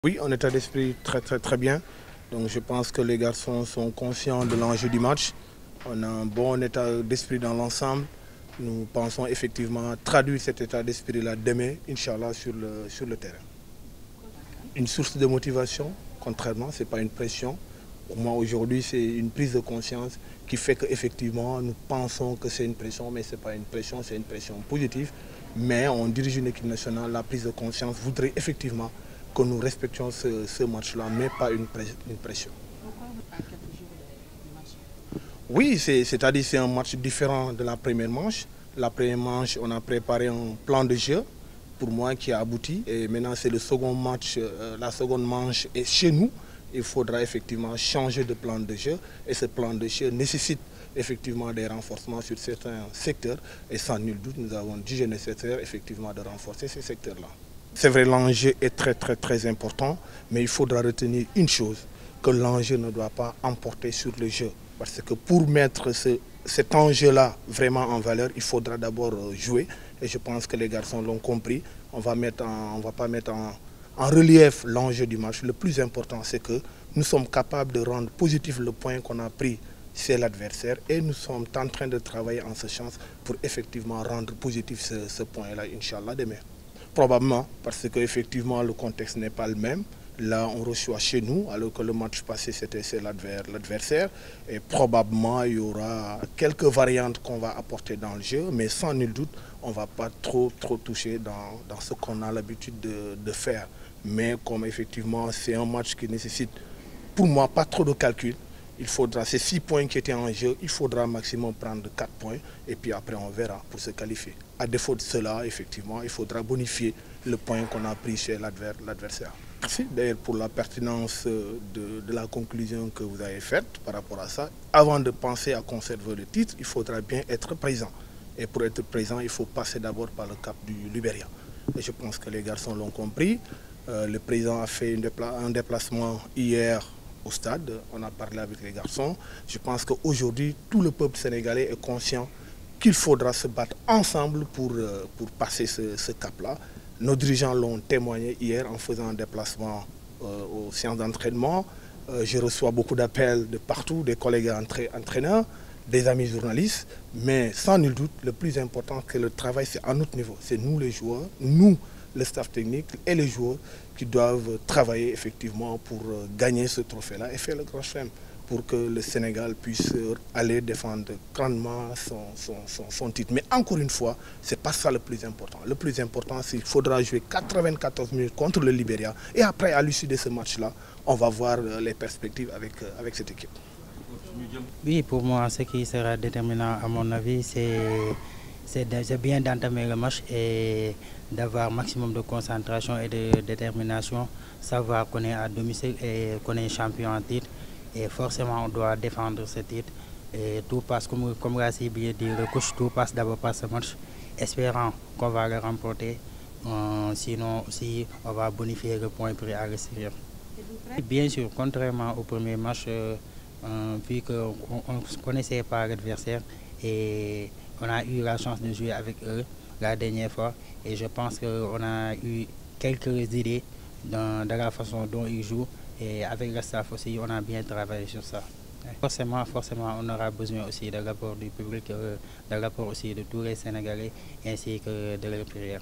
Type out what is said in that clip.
Oui, en état d'esprit très bien. Donc je pense que les garçons sont conscients de l'enjeu du match. On a un bon état d'esprit dans l'ensemble. Nous pensons effectivement traduire cet état d'esprit-là demain, Inch'Allah, sur le terrain. Une source de motivation, contrairement, ce n'est pas une pression. Pour moi, aujourd'hui, c'est une prise de conscience qui fait qu'effectivement, nous pensons que c'est une pression, mais ce n'est pas une pression, c'est une pression positive. Mais on dirige une équipe nationale, la prise de conscience voudrait effectivement que nous respections ce match-là, mais pas une pression. Oui, c'est-à-dire c'est un match différent de la première manche. La première manche, on a préparé un plan de jeu pour moi qui a abouti. Et maintenant, c'est le second match, la seconde manche est chez nous. Il faudra effectivement changer de plan de jeu. Et ce plan de jeu nécessite effectivement des renforcements sur certains secteurs. Et sans nul doute, nous avons jugé nécessaire effectivement de renforcer ces secteurs-là. C'est vrai, l'enjeu est très important, mais il faudra retenir une chose, que l'enjeu ne doit pas emporter sur le jeu. Parce que pour mettre cet enjeu-là vraiment en valeur, il faudra d'abord jouer. Et je pense que les garçons l'ont compris. On va pas mettre en relief l'enjeu du match. Le plus important, c'est que nous sommes capables de rendre positif le point qu'on a pris chez l'adversaire. Et nous sommes en train de travailler en ce sens pour effectivement rendre positif ce point-là, Inch'Allah, demain. Probablement, parce qu'effectivement, le contexte n'est pas le même. Là, on reçoit chez nous, alors que le match passé, c'était l'adversaire. Et probablement, il y aura quelques variantes qu'on va apporter dans le jeu, mais sans nul doute, on ne va pas trop toucher dans ce qu'on a l'habitude de faire. Mais comme effectivement, c'est un match qui nécessite, pour moi, pas trop de calcul. Il faudra ces 6 points qui étaient en jeu, il faudra maximum prendre 4 points et puis après on verra pour se qualifier. À défaut de cela, effectivement, il faudra bonifier le point qu'on a pris chez l'adversaire. Merci d'ailleurs pour la pertinence de la conclusion que vous avez faite par rapport à ça. Avant de penser à conserver le titre, il faudra bien être présent. Et pour être présent, il faut passer d'abord par le cap du Libéria. Et je pense que les garçons l'ont compris. Le président a fait un déplacement hier au stade, on a parlé avec les garçons. Je pense qu'aujourd'hui, tout le peuple sénégalais est conscient qu'il faudra se battre ensemble pour passer ce cap-là. Nos dirigeants l'ont témoigné hier en faisant un déplacement aux séances d'entraînement. Je reçois beaucoup d'appels de partout, des collègues entraîneurs, des amis journalistes. Mais sans nul doute, le plus important, c'est que le travail, c'est à notre niveau. C'est nous les joueurs, nous le staff technique et les joueurs qui doivent travailler effectivement pour gagner ce trophée-là et faire le grand chelem pour que le Sénégal puisse aller défendre grandement son titre. Mais encore une fois, ce n'est pas ça le plus important. Le plus important, c'est qu'il faudra jouer 94 minutes contre le Libéria. Et après, à l'issue de ce match-là, on va voir les perspectives avec cette équipe. Oui, pour moi, ce qui sera déterminant, à mon avis, c'est bien d'entamer le match et d'avoir un maximum de concentration et de détermination, savoir qu'on est à domicile et qu'on est champion en titre. Et forcément, on doit défendre ce titre. Et tout passe, comme Rassi bien dit, le coach, tout passe d'abord par ce match, espérant qu'on va le remporter. Sinon, aussi, on va bonifier le point pris à l'extérieur. Bien sûr, contrairement au premier match, vu qu'on ne connaissait pas l'adversaire et on a eu la chance de jouer avec eux la dernière fois et je pense qu'on a eu quelques idées dans la façon dont ils jouent et avec le staff aussi, on a bien travaillé sur ça. Forcément, on aura besoin aussi de l'apport du public, de l'apport aussi de tous les Sénégalais ainsi que de leur prière.